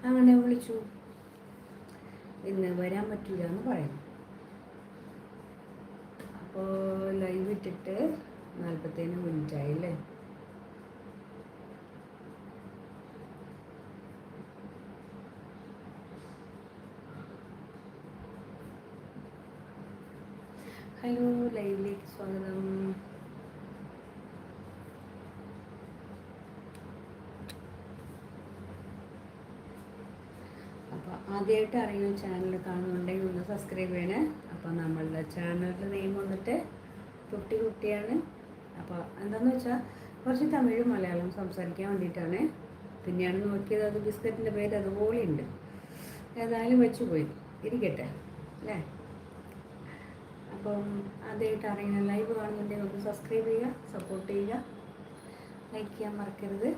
അങ്ങനെ വിളിച്ചു. ഇന്ന് വരാൻ പറ്റില്ല എന്ന് പറയും. അപ്പോൾ ലൈവ് ഇട്ടിട്ട് 47 മിനിറ്റായി അല്ലേ? ഹലോ, ലൈവിലേക്ക് സ്വാഗതം. അപ്പോൾ ആദ്യമായിട്ട് അറിയുന്ന ചാനൽ കാണുന്നുണ്ടെങ്കിൽ ഒന്ന് സബ്സ്ക്രൈബ് ചെയ്യണേ. അപ്പോൾ നമ്മളുടെ ചാനലിൻ്റെ നെയിം വന്നിട്ട് കുട്ടിയാണ്. അപ്പോൾ എന്താണെന്ന് വെച്ചാൽ കുറച്ച് തമിഴും മലയാളം സംസാരിക്കാൻ വേണ്ടിയിട്ടാണ്. പിന്നെയാണ് നോക്കിയത്, അത് ബിസ്ക്കറ്റിൻ്റെ പേര് അതുപോലെ ഉണ്ട്. ഏതായാലും വെച്ച് പോയി ഇരിക്കട്ടെ അല്ലേ? അപ്പം ആദ്യമായിട്ട് അറിയുന്ന ലൈവ് കാണുന്നുണ്ടെങ്കിൽ നമുക്ക് സബ്സ്ക്രൈബ് ചെയ്യുക, സപ്പോർട്ട് ചെയ്യുക, ലൈക്ക് ചെയ്യാൻ മറക്കരുത്.